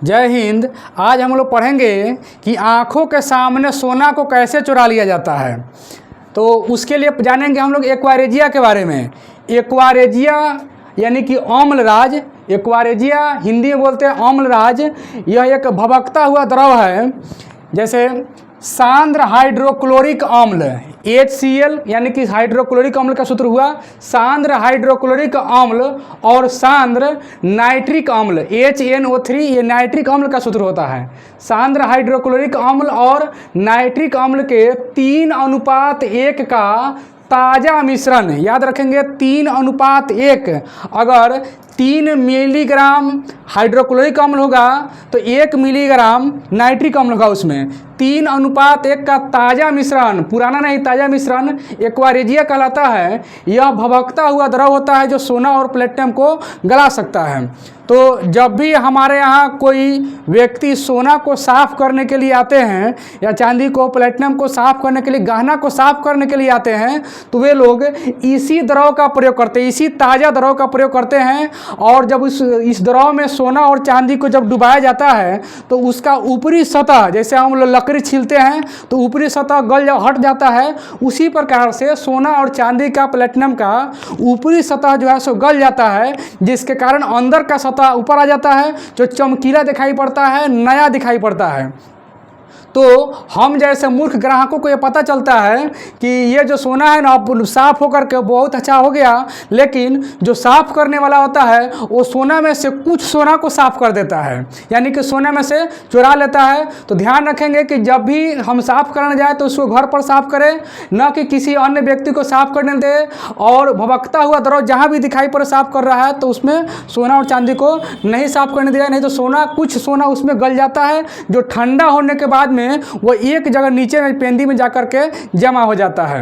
जय हिंद। आज हम लोग पढ़ेंगे कि आँखों के सामने सोना को कैसे चुरा लिया जाता है। तो उसके लिए जानेंगे हम लोग एक्वारेजिया के बारे में। एक्वारेजिया यानी कि अम्लराज, एक्वारेजिया हिंदी में बोलते हैं अम्लराज। यह एक भभकता हुआ द्रव है, जैसे सांद्र हाइड्रोक्लोरिक अम्ल HCl यानी कि हाइड्रोक्लोरिक अम्ल का सूत्र हुआ सांद्र हाइड्रोक्लोरिक अम्ल, और सांद्र नाइट्रिक अम्ल HNO3 ये नाइट्रिक अम्ल का सूत्र होता है। सांद्र हाइड्रोक्लोरिक अम्ल और नाइट्रिक अम्ल के 3:1 का ताज़ा मिश्रण, याद रखेंगे 3:1। अगर 3 मिलीग्राम हाइड्रोक्लोरिक अम्ल होगा तो 1 मिलीग्राम नाइट्रिक अम्ल होगा। उसमें 3:1 का ताज़ा मिश्रण, पुराना नहीं ताज़ा मिश्रण एक्वारेजिया कहलाता है। यह भभकता हुआ द्रव होता है जो सोना और प्लेटिनम को गला सकता है। तो जब भी हमारे यहाँ कोई व्यक्ति सोना को साफ़ करने के लिए आते हैं या चांदी को प्लेटिनम को साफ़ करने के लिए, गहना को साफ़ करने के लिए आते हैं, तो वे लोग इसी द्रव का प्रयोग करते हैं, इसी ताज़ा द्रव का प्रयोग करते हैं। और जब इस द्रव में सोना और चांदी को जब डुबाया जाता है तो उसका ऊपरी सतह, जैसे हम लोग लकड़ी छीलते हैं तो ऊपरी सतह हट जाता है, उसी प्रकार से सोना और चांदी का प्लेटिनम का ऊपरी सतह जो है सो गल जाता है, जिसके कारण अंदर का सतह ऊपर आ जाता है, जो चमकीला दिखाई पड़ता है, नया दिखाई पड़ता है। तो हम जैसे मूर्ख ग्राहकों को ये पता चलता है कि ये जो सोना है ना साफ़ होकर के बहुत अच्छा हो गया, लेकिन जो साफ़ करने वाला होता है वो सोना में से कुछ सोना को साफ़ कर देता है, यानी कि सोना में से चुरा लेता है। तो ध्यान रखेंगे कि जब भी हम साफ़ करने जाए तो उसको घर पर साफ़ करें, न कि किसी अन्य व्यक्ति को साफ़ करने दें। और भभकता हुआ द्रव जहाँ भी दिखाई पड़े साफ़ कर रहा है तो उसमें सोना और चांदी को नहीं साफ़ करने दिया, नहीं तो कुछ सोना उसमें गल जाता है, जो ठंडा होने के बाद में वो एक जगह नीचे में पेंदी में जाकर के जमा हो जाता है।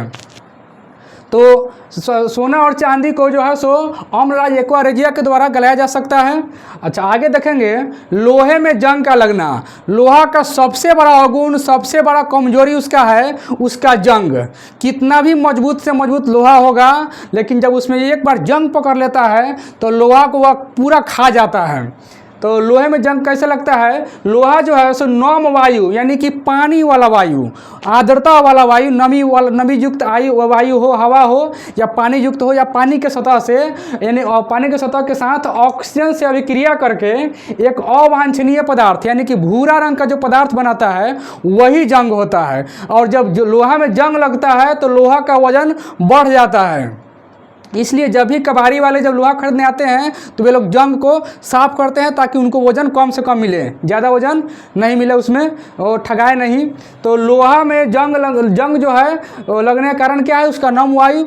तो सोना और चांदी को जो है सो अम्लराज एक्वारेजिया के द्वारा गलाया जा सकता है। अच्छा, आगे देखेंगे लोहे में जंग का लगना। लोहा का सबसे बड़ा अवगुण, सबसे बड़ा कमजोरी उसका है उसका जंग। कितना भी मजबूत से मजबूत लोहा होगा, लेकिन जब उसमें एक बार जंग पकड़ लेता है तो लोहा को वह पूरा खा जाता है। तो लोहे में जंग कैसे लगता है? लोहा जो है सो नम वायु यानी कि पानी वाला वायु, आर्द्रता वाला वायु, नमी युक्त वायु हो, हवा हो या पानी युक्त हो, या पानी के सतह से यानी पानी के सतह के साथ ऑक्सीजन से अभिक्रिया करके एक अवांछनीय पदार्थ यानी कि भूरा रंग का जो पदार्थ बनाता है वही जंग होता है। और जब लोहा में जंग लगता है तो लोहा का वजन बढ़ जाता है। इसलिए जब भी कबाड़ी वाले जब लोहा खरीदने आते हैं तो वे लोग जंग को साफ़ करते हैं ताकि उनको वज़न कम से कम मिले, ज़्यादा वज़न नहीं मिले उसमें, और ठगाए नहीं। तो लोहा में जंग जो है लगने का कारण क्या है? उसका नम वायु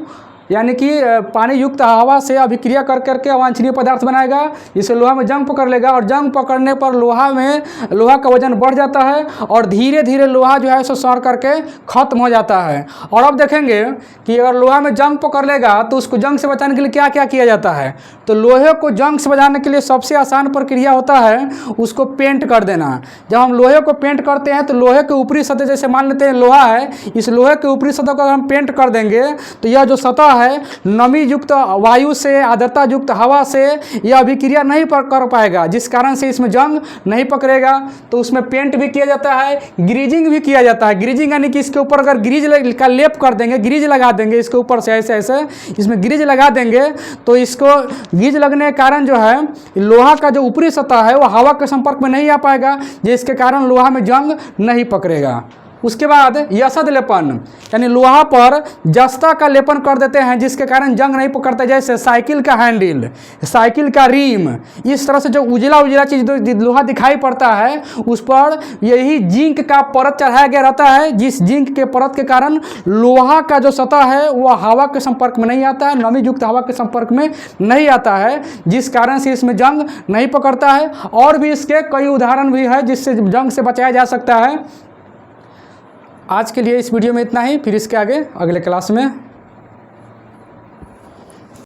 यानी कि पानी युक्त हवा से अभिक्रिया कर करके अवांछनीय पदार्थ बनाएगा, जिससे लोहा में जंग पकड़ लेगा, और जंग पकड़ने पर लोहा का वजन बढ़ जाता है और धीरे धीरे लोहा जो है सो सड़ करके ख़त्म हो जाता है। और अब देखेंगे कि अगर लोहा में जंग पकड़ लेगा तो उसको जंग से बचाने के लिए क्या क्या किया जाता है। तो लोहे को जंग से बचाने के लिए सबसे आसान प्रक्रिया होता है उसको पेंट कर देना। जब हम लोहे को पेंट करते हैं तो लोहे के ऊपरी सतह, जैसे मान लेते हैं लोहा है, इस लोहे के ऊपरी सतह को अगर हम पेंट कर देंगे तो यह जो सतह है नमी युक्त वायु से, आर्द्रता युक्त हवा से यह अभिक्रिया नहीं कर पाएगा, जिस कारण से इसमें जंग नहीं पकड़ेगा। तो उसमें पेंट भी किया जाता है, ग्रीजिंग भी किया जाता है। ग्रीजिंग यानी कि इसके ऊपर अगर ग्रीज का लेप कर देंगे, ग्रीज लगा देंगे इसके ऊपर से, ऐसे ऐसे इसमें ग्रीज लगा देंगे तो इसको ग्रीज लगने के कारण जो है लोहा का जो ऊपरी सतह है वो हवा के संपर्क में नहीं आ पाएगा, जिसके कारण लोहा में जंग नहीं पकड़ेगा। उसके बाद यसद लेपन यानी लोहा पर जस्ता का लेपन कर देते हैं, जिसके कारण जंग नहीं पकड़ता। जैसे साइकिल का हैंडल, साइकिल का रिम, इस तरह से जो उजला उजला चीज़ लोहा दिखाई पड़ता है उस पर यही जिंक का परत चढ़ाया गया रहता है, जिस जिंक के परत के कारण लोहा का जो सतह है वह हवा के संपर्क में नहीं आता है, नमी युक्त हवा के संपर्क में नहीं आता है, जिस कारण से इसमें जंग नहीं पकड़ता है। और भी इसके कई उदाहरण भी है जिससे जंग से बचाया जा सकता है। आज के लिए इस वीडियो में इतना ही, फिर इसके आगे अगले क्लास में